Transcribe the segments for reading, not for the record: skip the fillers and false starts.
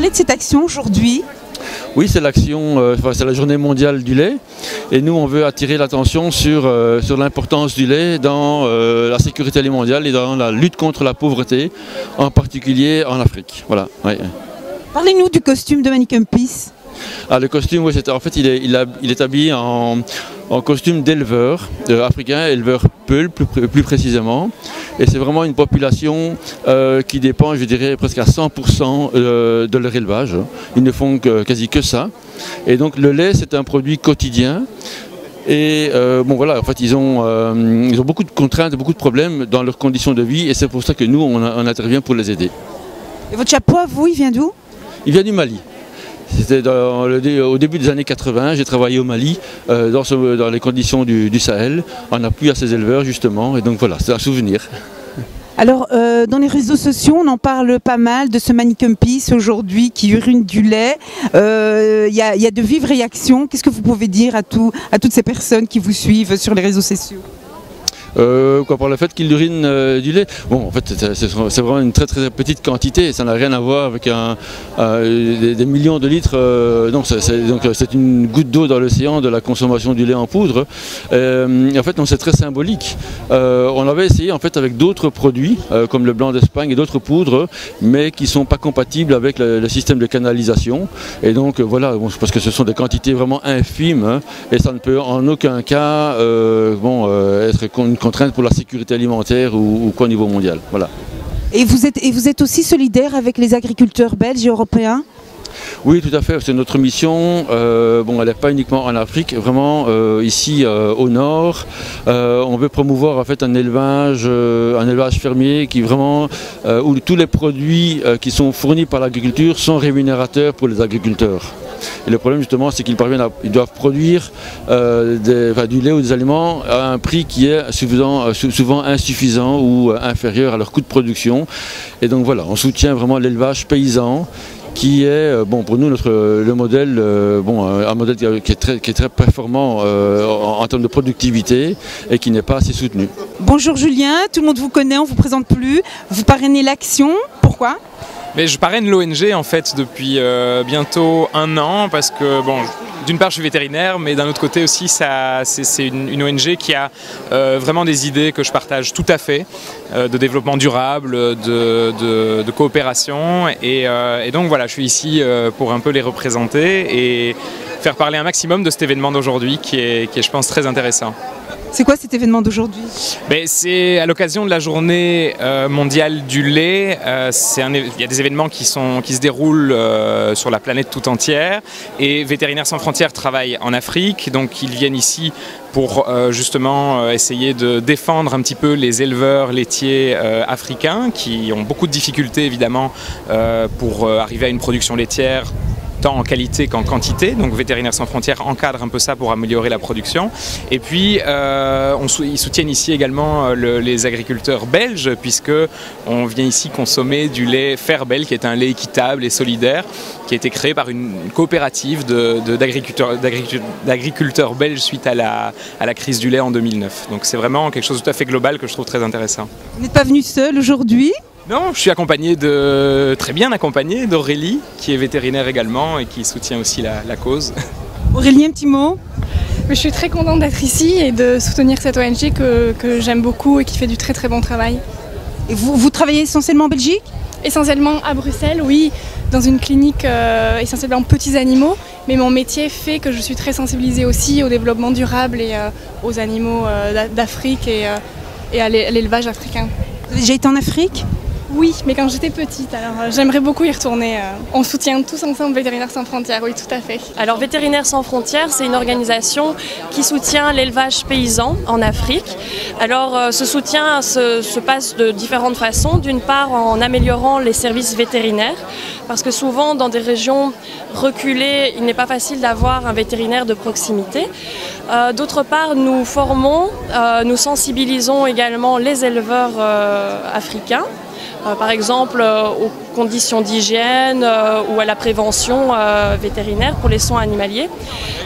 parler de cette action aujourd'hui? Oui, c'est l'action, c'est la journée mondiale du lait et nous on veut attirer l'attention sur l'importance du lait dans la sécurité alimentaire et dans la lutte contre la pauvreté, en particulier en Afrique. Voilà. Ouais. Parlez-nous du costume de Manicum Peace. Ah, le costume, oui, en fait, il est habillé en costume d'éleveur africain, éleveur Peul plus précisément. Et c'est vraiment une population qui dépend, je dirais, presque à 100% de leur élevage. Ils ne font quasi que ça. Et donc le lait, c'est un produit quotidien. Et bon voilà, en fait, ils ont beaucoup de contraintes, beaucoup de problèmes dans leurs conditions de vie. Et c'est pour ça que nous, on intervient pour les aider. Et votre chapeau, vous, il vient d'où? Il vient du Mali. C'était au début des années 80, j'ai travaillé au Mali dans les conditions du Sahel, en appui à ces éleveurs justement, et donc voilà, c'est un souvenir. Alors, dans les réseaux sociaux, on en parle pas mal de ce Manicum Peace aujourd'hui qui urine du lait. Il y a de vives réactions. Qu'est-ce que vous pouvez dire à toutes ces personnes qui vous suivent sur les réseaux sociaux? Par le fait qu'il urine du lait. Bon, en fait, c'est vraiment une très très petite quantité, ça n'a rien à voir avec des millions de litres. Donc c'est une goutte d'eau dans l'océan de la consommation du lait en poudre. En fait, c'est très symbolique. On avait essayé en fait avec d'autres produits, comme le blanc d'Espagne et d'autres poudres, mais qui ne sont pas compatibles avec le système de canalisation. Et donc voilà, parce que ce sont des quantités vraiment infimes, hein, et ça ne peut en aucun cas être une contrainte pour la sécurité alimentaire ou quoi au niveau mondial. Voilà. Et vous êtes aussi solidaire avec les agriculteurs belges et européens? Oui, tout à fait. C'est notre mission. Elle n'est pas uniquement en Afrique, vraiment ici au nord. On veut promouvoir en fait un élevage fermier qui vraiment où tous les produits qui sont fournis par l'agriculture sont rémunérateurs pour les agriculteurs. Et le problème justement, c'est qu'ils doivent produire du lait ou des aliments à un prix qui est souvent insuffisant ou inférieur à leur coût de production. Et donc voilà, on soutient vraiment l'élevage paysan, qui est pour nous le modèle, un modèle qui est très performant en termes de productivité et qui n'est pas assez soutenu. Bonjour Julien, tout le monde vous connaît, on ne vous présente plus. Vous parrainez l'action, pourquoi? Mais je parraine l'ONG en fait depuis bientôt 1 an parce que d'une part je suis vétérinaire, mais d'un autre côté aussi c'est une ONG qui a vraiment des idées que je partage tout à fait, de développement durable, de coopération et donc voilà, je suis ici pour un peu les représenter et faire parler un maximum de cet événement d'aujourd'hui qui est je pense très intéressant. C'est quoi cet événement d'aujourd'hui? C'est à l'occasion de la journée mondiale du lait. Il y a des événements qui se déroulent sur la planète tout entière. Et Vétérinaires sans frontières travaille en Afrique. Donc ils viennent ici pour justement essayer de défendre un petit peu les éleveurs laitiers africains qui ont beaucoup de difficultés évidemment pour arriver à une production laitière tant en qualité qu'en quantité. Donc Vétérinaires sans frontières encadre un peu ça pour améliorer la production. Et puis ils soutiennent ici également les agriculteurs belges puisque on vient ici consommer du lait Fairbel qui est un lait équitable et solidaire qui a été créé par une coopérative d'agriculteurs belges suite à la crise du lait en 2009. Donc c'est vraiment quelque chose de tout à fait global que je trouve très intéressant. Vous n'êtes pas venu seul aujourd'hui? Non, je suis très bien accompagné d'Aurélie, qui est vétérinaire également et qui soutient aussi la cause. Aurélie, un petit mot? Je suis très contente d'être ici et de soutenir cette ONG que j'aime beaucoup et qui fait du très très bon travail. Et vous travaillez essentiellement en Belgique? Essentiellement à Bruxelles, oui, dans une clinique essentiellement petits animaux, mais mon métier fait que je suis très sensibilisée aussi au développement durable et aux animaux d'Afrique et à l'élevage africain. Vous avez déjà été en Afrique? Oui, mais quand j'étais petite, alors j'aimerais beaucoup y retourner. On soutient tous ensemble Vétérinaires sans frontières, oui, tout à fait. Alors Vétérinaires sans frontières, c'est une organisation qui soutient l'élevage paysan en Afrique. Alors ce soutien se passe de différentes façons. D'une part en améliorant les services vétérinaires, parce que souvent dans des régions reculées, il n'est pas facile d'avoir un vétérinaire de proximité. D'autre part, nous formons, nous sensibilisons également les éleveurs africains par exemple aux conditions d'hygiène ou à la prévention vétérinaire pour les soins animaliers.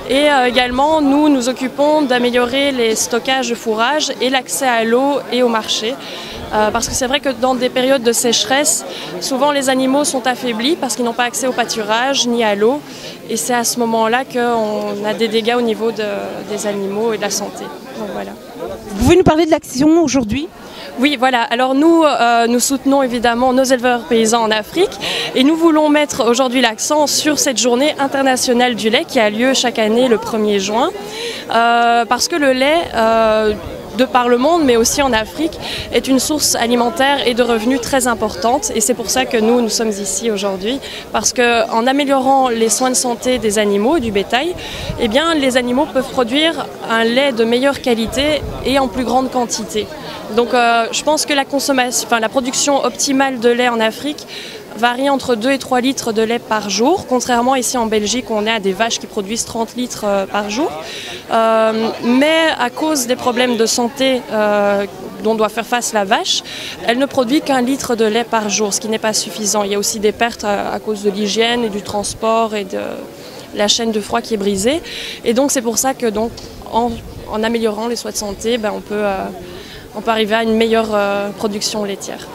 Et également, nous nous occupons d'améliorer les stockages de fourrage et l'accès à l'eau et au marché. Parce que c'est vrai que dans des périodes de sécheresse, souvent les animaux sont affaiblis parce qu'ils n'ont pas accès au pâturage ni à l'eau. Et c'est à ce moment-là qu'on a des dégâts au niveau des animaux et de la santé. Donc, voilà. Vous pouvez nous parler de l'action aujourd'hui ? Oui, voilà. Alors nous, nous soutenons évidemment nos éleveurs paysans en Afrique et nous voulons mettre aujourd'hui l'accent sur cette journée internationale du lait qui a lieu chaque année le 1er juin. Parce que le lait, de par le monde, mais aussi en Afrique, est une source alimentaire et de revenus très importante. Et c'est pour ça que nous sommes ici aujourd'hui. Parce qu'en améliorant les soins de santé des animaux et du bétail, eh bien, les animaux peuvent produire un lait de meilleure qualité et en plus grande quantité. Donc je pense que la production optimale de lait en Afrique varie entre 2 et 3 litres de lait par jour, contrairement ici en Belgique où on est à des vaches qui produisent 30 litres par jour. Mais à cause des problèmes de santé dont doit faire face la vache, elle ne produit qu'1 litre de lait par jour, ce qui n'est pas suffisant. Il y a aussi des pertes à cause de l'hygiène et du transport et de la chaîne de froid qui est brisée. Et donc c'est pour ça que en améliorant les soins de santé, on peut arriver à une meilleure production laitière.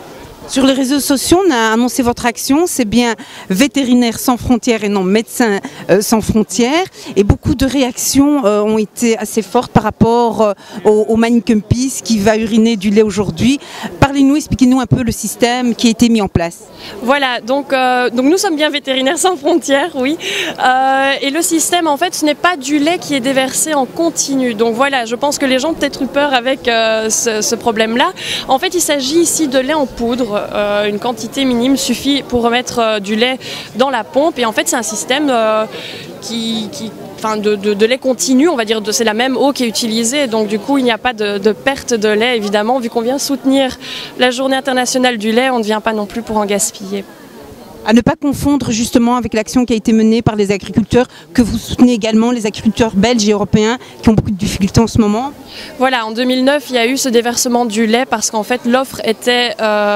Sur les réseaux sociaux, on a annoncé votre action, c'est bien Vétérinaires sans frontières et non Médecins sans frontières. Et beaucoup de réactions ont été assez fortes par rapport au Manicum Peace qui va uriner du lait aujourd'hui. Parlez-nous, expliquez-nous un peu le système qui a été mis en place. Voilà, donc nous sommes bien Vétérinaires sans frontières, oui. Et le système, en fait, ce n'est pas du lait qui est déversé en continu. Donc voilà, je pense que les gens ont peut-être eu peur avec ce problème-là. En fait, il s'agit ici de lait en poudre. Une quantité minime suffit pour remettre du lait dans la pompe. Et en fait, c'est un système de lait continu, on va dire, c'est la même eau qui est utilisée. Donc du coup, il n'y a pas de perte de lait, évidemment. Vu qu'on vient soutenir la journée internationale du lait, on ne vient pas non plus pour en gaspiller. À ne pas confondre justement avec l'action qui a été menée par les agriculteurs, que vous soutenez également, les agriculteurs belges et européens qui ont beaucoup de difficultés en ce moment. Voilà, en 2009, il y a eu ce déversement du lait parce qu'en fait l'offre était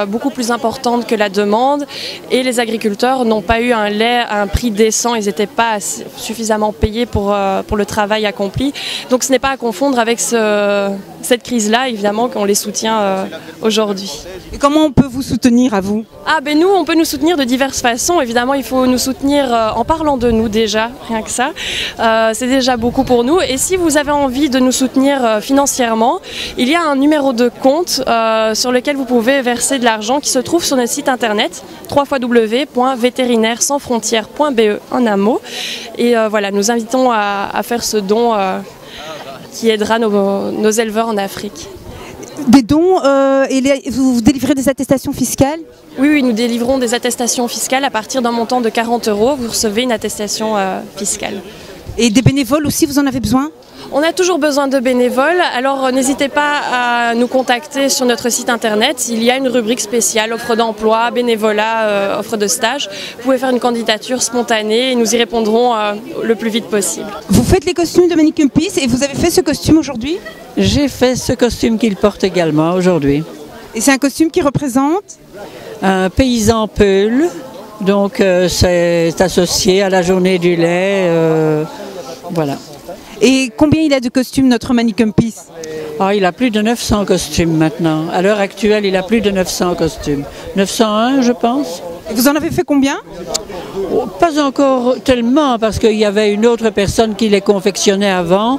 beaucoup plus importante que la demande et les agriculteurs n'ont pas eu un lait à un prix décent, ils n'étaient pas suffisamment payés pour le travail accompli. Donc ce n'est pas à confondre avec cette crise-là, évidemment, qu'on les soutient aujourd'hui. Et comment on peut vous soutenir à vous ? Nous, on peut nous soutenir de diverses façons. Évidemment, il faut nous soutenir en parlant de nous déjà, rien que ça. C'est déjà beaucoup pour nous. Et si vous avez envie de nous soutenir financièrement, il y a un numéro de compte sur lequel vous pouvez verser de l'argent qui se trouve sur notre site internet www.vétérineressansfrontières.be en un mot. Et voilà, nous invitons à faire ce don qui aidera nos éleveurs en Afrique. Des dons, vous délivrez des attestations fiscales ? Oui, nous délivrons des attestations fiscales à partir d'un montant de 40 €. Vous recevez une attestation fiscale. Et des bénévoles aussi, vous en avez besoin ? On a toujours besoin de bénévoles, alors n'hésitez pas à nous contacter sur notre site internet. Il y a une rubrique spéciale, offre d'emploi, bénévolat, offre de stage. Vous pouvez faire une candidature spontanée et nous y répondrons le plus vite possible. Vous faites les costumes de Manicum Peace et vous avez fait ce costume aujourd'hui ? J'ai fait ce costume qu'il porte également aujourd'hui. Et c'est un costume qui représente ? Un paysan Peul, donc c'est associé à la journée du lait, voilà. Et combien il a de costumes, notre Manicum Peace ? Il a plus de 900 costumes maintenant. À l'heure actuelle, il a plus de 900 costumes. 901, je pense. Et vous en avez fait combien ? Pas encore tellement, parce qu'il y avait une autre personne qui les confectionnait avant,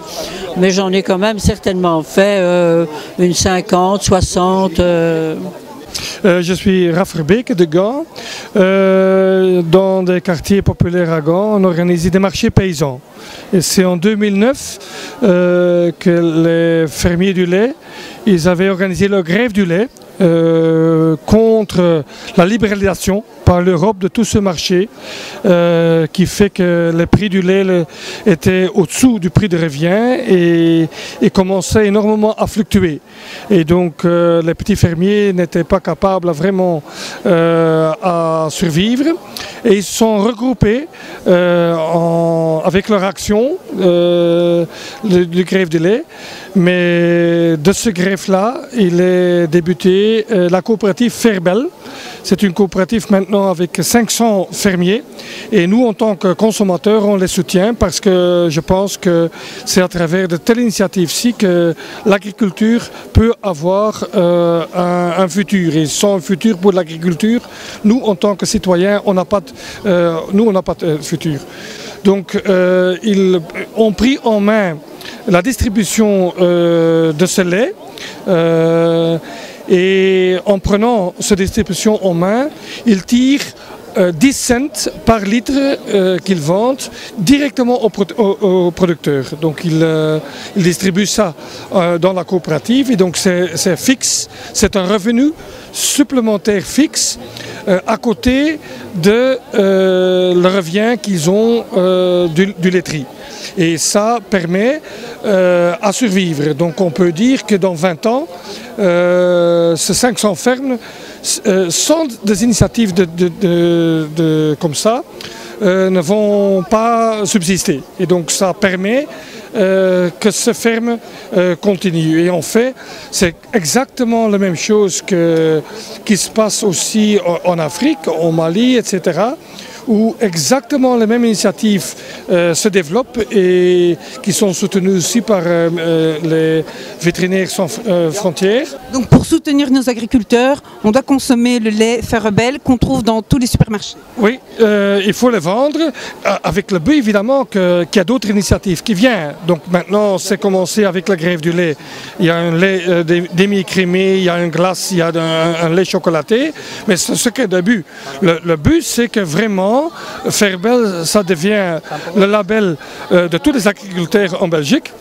mais j'en ai quand même certainement fait une 50, 60... Je suis Rafferbeek de Gand. Dans des quartiers populaires à Gand, on organise des marchés paysans. Et c'est en 2009 que les fermiers du lait, ils avaient organisé leur grève du lait contre la libéralisation par l'Europe de tout ce marché qui fait que le prix du lait était au-dessous du prix de revient et commençait énormément à fluctuer. Et donc les petits fermiers n'étaient pas capables vraiment à survivre et ils se sont regroupés avec leur action du greffe du lait. Mais de ce greffe-là, il est débuté la coopérative Ferbel. C'est une coopérative maintenant avec 500 fermiers. Et nous, en tant que consommateurs, on les soutient parce que je pense que c'est à travers de telles initiatives-ci que l'agriculture peut avoir un futur. Et sans un futur pour l'agriculture, nous, en tant que citoyens, on n'a pas de futur. Donc, ils ont pris en main la distribution de ce lait. Et en prenant cette distribution en main, ils tirent 10 cents par litre qu'ils vendent directement aux producteurs. Donc ils distribuent ça dans la coopérative et donc c'est fixe, c'est un revenu supplémentaire fixe à côté de le revient qu'ils ont du laiterie. Et ça permet à survivre. Donc on peut dire que dans 20 ans, ces 500 fermes, sans des initiatives comme ça, ne vont pas subsister. Et donc ça permet que ces fermes continuent. Et en fait, c'est exactement la même chose qui se passe aussi en Afrique, au Mali, etc., où exactement les mêmes initiatives se développent et qui sont soutenues aussi par les vétérinaires sans frontières. Donc pour soutenir nos agriculteurs, on doit consommer le lait Ferbel qu'on trouve dans tous les supermarchés. Oui, il faut le vendre avec le but évidemment qu'il y a d'autres initiatives qui viennent. Donc maintenant c'est commencé avec la greffe du lait. Il y a un lait demi-écrémé, il y a une glace, il y a un lait chocolaté, mais c'est ce qu'est le but. Le but c'est que vraiment Ferbel, ça devient le label de tous les agriculteurs en Belgique.